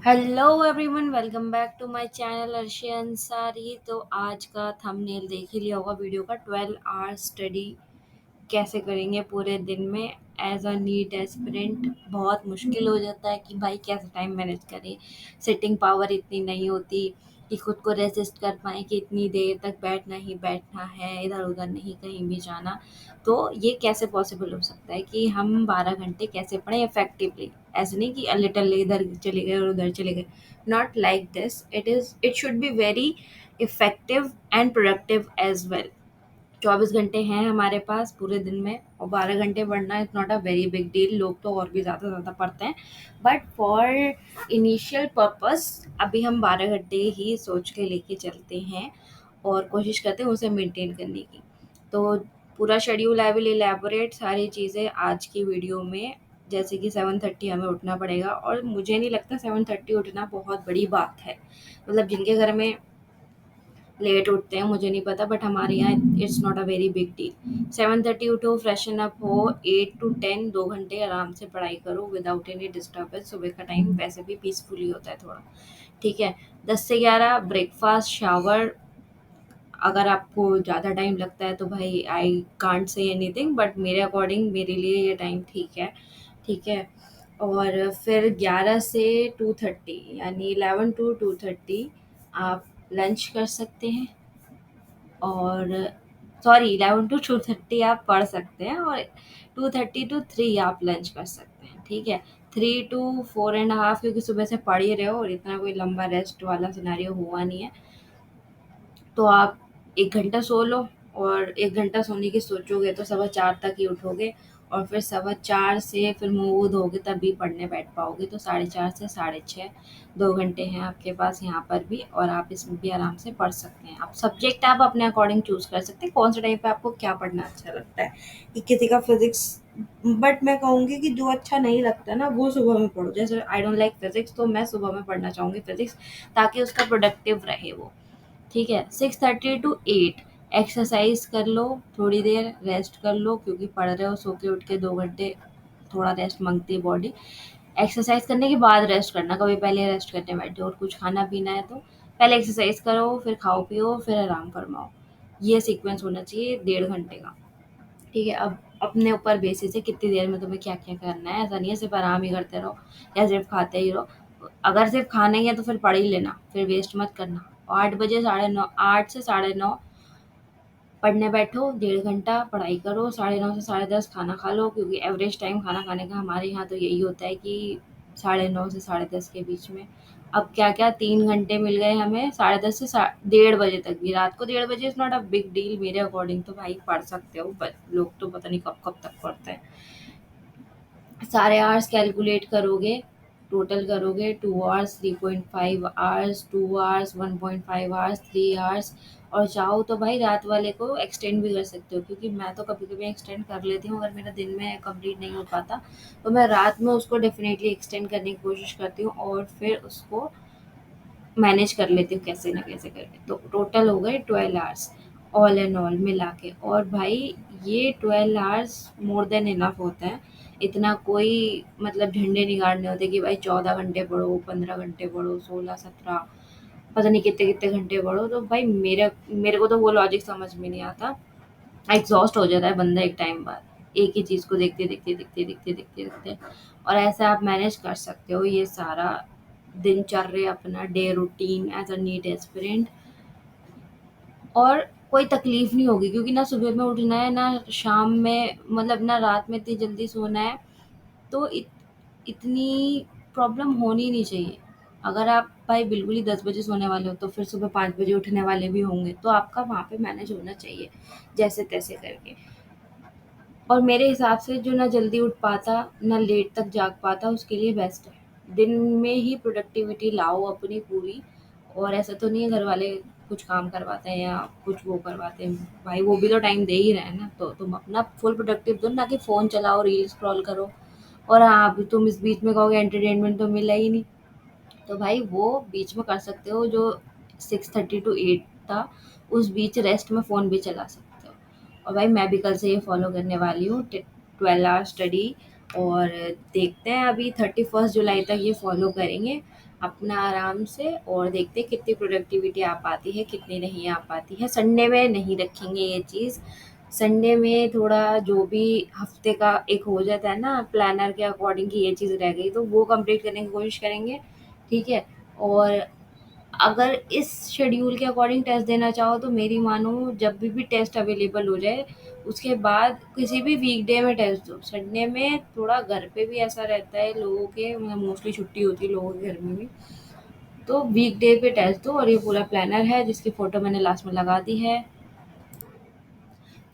Hello everyone, welcome back to my channel Arshi Ansari. तो आज का थंबनेल देख ही लिया होगा वीडियो का। 12 आवर स्टडी कैसे करेंगे पूरे दिन में एज अ नीट एस्पिरेंट। बहुत मुश्किल हो जाता है कि भाई कैसे टाइम मैनेज करें। सिटिंग पावर इतनी नहीं होती कि खुद को रेसिस्ट कर पाएँ कि इतनी देर तक बैठना ही बैठना है, इधर उधर नहीं कहीं भी जाना। तो ये कैसे पॉसिबल हो सकता है कि हम 12 घंटे कैसे पढ़ें इफेक्टिवली। ऐसे नहीं कि लिटल इधर चले गए और उधर चले गए। Not like this, it should be very effective and productive as well. 24 घंटे हैं हमारे पास पूरे दिन में, और 12 घंटे पढ़ना is not a very big deal. लोग तो और भी ज़्यादा ज़्यादा पढ़ते हैं, बट फॉर इनिशियल पर्पस अभी हम 12 घंटे ही सोच के लेके चलते हैं और कोशिश करते हैं उसे मेंटेन करने की। तो पूरा शेड्यूल आई विल इलेबोरेट सारी चीज़ें आज की वीडियो में। जैसे कि 7:30 हमें उठना पड़ेगा, और मुझे नहीं लगता 7:30 उठना बहुत बड़ी बात है। मतलब जिनके घर में लेट उठते हैं मुझे नहीं पता, बट हमारे यहाँ it's not a very big deal. 7:30 उठो, फ्रेशन अप हो, 8 to 10 2 घंटे आराम से पढ़ाई करो विदाउट एनी डिस्टर्बेंस। सुबह का टाइम वैसे भी पीसफुली होता है थोड़ा, ठीक है। 10 से 11 ब्रेकफास्ट, शावर। अगर आपको ज़्यादा टाइम लगता है तो भाई I can't say anything, but मेरे अकॉर्डिंग मेरे लिए ये टाइम ठीक है, ठीक है। और फिर 11 से 2:30 यानी 11 to 2:30 आप लंच कर सकते हैं। और सॉरी, 11 to 2:30 आप पढ़ सकते हैं, और 2:30 to 3 आप लंच कर सकते हैं, ठीक है। 3 to 4.5, क्योंकि सुबह से पढ़ ही रहे हो और इतना कोई लंबा रेस्ट वाला सिनारियो हुआ नहीं है, तो आप 1 घंटा सो लो। और 1 घंटा सोने की सोचोगे तो 4:15 तक ही उठोगे, और फिर 4:15 से फिर मुँह वूह धोगे तभी पढ़ने बैठ पाओगे। तो 4:30 से 6:30 2 घंटे हैं आपके पास यहाँ पर भी, और आप इसमें भी आराम से पढ़ सकते हैं। आप सब्जेक्ट आप अपने अकॉर्डिंग चूज़ कर सकते हैं कौन से टाइम पे आपको क्या पढ़ना अच्छा लगता है। कि किसी का फिजिक्स, बट मैं कहूँगी कि जो अच्छा नहीं लगता ना वो सुबह में पढ़ो। जैसे आई डोंट लाइक फिजिक्स, तो मैं सुबह में पढ़ना चाहूँगी फिजिक्स, ताकि उसका प्रोडक्टिव रहे वो, ठीक है। 6:30 to 8 एक्सरसाइज कर लो, थोड़ी देर रेस्ट कर लो, क्योंकि पढ़ रहे हो सो के उठ के 2 घंटे, थोड़ा रेस्ट मांगती है बॉडी। एक्सरसाइज करने के बाद रेस्ट करना, कभी पहले रेस्ट करने बैठे और कुछ खाना पीना है तो पहले एक्सरसाइज करो, फिर खाओ पियो, फिर आराम फरमाओ। ये सीक्वेंस होना चाहिए 1.5 घंटे का, ठीक है। अब अपने ऊपर बेसिस है कितनी देर में तुम्हें क्या क्या करना है। ऐसा नहीं है सिर्फ आराम ही करते रहो या सिर्फ खाते ही रहो। अगर सिर्फ खाना ही है तो फिर पढ़ ही लेना, फिर वेस्ट मत करना। 8 बजे 9:30, 8 से 9:30 पढ़ने बैठो, 1.5 घंटा पढ़ाई करो, 9:30 से 10:30 खाना खा लो, क्योंकि एवरेज टाइम खाना खाने का हमारे यहाँ तो यही होता है कि 9:30 से 10:30 के बीच में। अब क्या क्या 3 घंटे मिल गए हमें, 10:30 से 1:30 बजे तक भी। रात को 1:30 बजे is not a big deal मेरे अकॉर्डिंग, तो भाई पढ़ सकते हो, बट लोग तो पता नहीं कब कब तक पढ़ते हैं। सारे आवर्स कैलकुलेट करोगे, टोटल करोगे, 2 hours, 3.5 hours, 2 hours, 1.5 hours, 3 hours. और चाहो तो भाई रात वाले को एक्सटेंड भी कर सकते हो, क्योंकि मैं तो कभी कभी एक्सटेंड कर लेती हूँ। अगर मेरा दिन में कंप्लीट नहीं हो पाता तो मैं रात में उसको डेफिनेटली एक्सटेंड करने की कोशिश करती हूँ, और फिर उसको मैनेज कर लेती हूँ कैसे ना कैसे करके। तो टोटल हो गए 12 आवर्स, ऑल एंड ऑल मिला के। और भाई ये 12 आवर्स मोर देन इनफ होता है। इतना कोई मतलब झंडे नहीं गाड़ने होते कि भाई 14 घंटे पढ़ो, 15 घंटे पढ़ो, 16 17, पता नहीं कितने कितने घंटे पढ़ो। तो भाई मेरे मेरे को तो वो लॉजिक समझ में नहीं आता। एग्जॉस्ट हो जाता है बंदा एक टाइम बाद, एक ही चीज़ को देखते देखते देखते देखते देखते देखते। और ऐसे आप मैनेज कर सकते हो ये सारा दिनचर्या, अपना day routine as a NEET aspirant. और कोई तकलीफ नहीं होगी, क्योंकि ना सुबह में उठना है ना शाम में, मतलब ना रात में इतनी जल्दी सोना है। तो इतनी प्रॉब्लम होनी नहीं चाहिए। अगर आप भाई बिल्कुल ही 10 बजे सोने वाले हो तो फिर सुबह 5 बजे उठने वाले भी होंगे, तो आपका वहाँ पे मैनेज होना चाहिए जैसे तैसे करके। और मेरे हिसाब से जो ना जल्दी उठ पाता ना लेट तक जाग पाता, उसके लिए बेस्ट है दिन में ही प्रोडक्टिविटी लाओ अपनी पूरी। और ऐसा तो नहीं है घर वाले कुछ काम करवाते हैं या कुछ वो करवाते हैं, भाई वो भी तो टाइम दे ही रहे हैं ना। तो तुम अपना फुल प्रोडक्टिव दो, ना कि फ़ोन चलाओ, रील स्क्रॉल करो। और हाँ, अभी तुम इस बीच में कहोगे एंटरटेनमेंट तो मिला ही नहीं, तो भाई वो बीच में कर सकते हो जो 6:30 to 8 था, उस बीच रेस्ट में फ़ोन भी चला सकते हो। और भाई मैं भी कल से ये फॉलो करने वाली हूँ, 12 आवर स्टडी। और देखते हैं अभी 31 जुलाई तक ये फॉलो करेंगे अपना आराम से, और देखते हैं कितनी प्रोडक्टिविटी आ पाती है कितनी नहीं आ पाती है। संडे में नहीं रखेंगे ये चीज़। संडे में थोड़ा जो भी हफ्ते का एक हो जाता है ना प्लानर के अकॉर्डिंग कि ये चीज़ रह गई तो वो कंप्लीट करने की कोशिश करेंगे। ठीक है। और अगर इस शेड्यूल के अकॉर्डिंग टेस्ट देना चाहो तो मेरी मानो जब भी टेस्ट अवेलेबल हो जाए उसके बाद किसी भी वीकडे में टेस्ट दो। संडे में थोड़ा घर पे भी ऐसा रहता है लोगों के, मतलब मोस्टली छुट्टी होती है लोगों के घर में भी, तो वीकडे पे टेस्ट दो। और ये पूरा प्लानर है जिसकी फ़ोटो मैंने लास्ट में लगा दी है।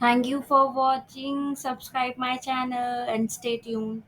Thank you for watching, subscribe my channel and stay tuned.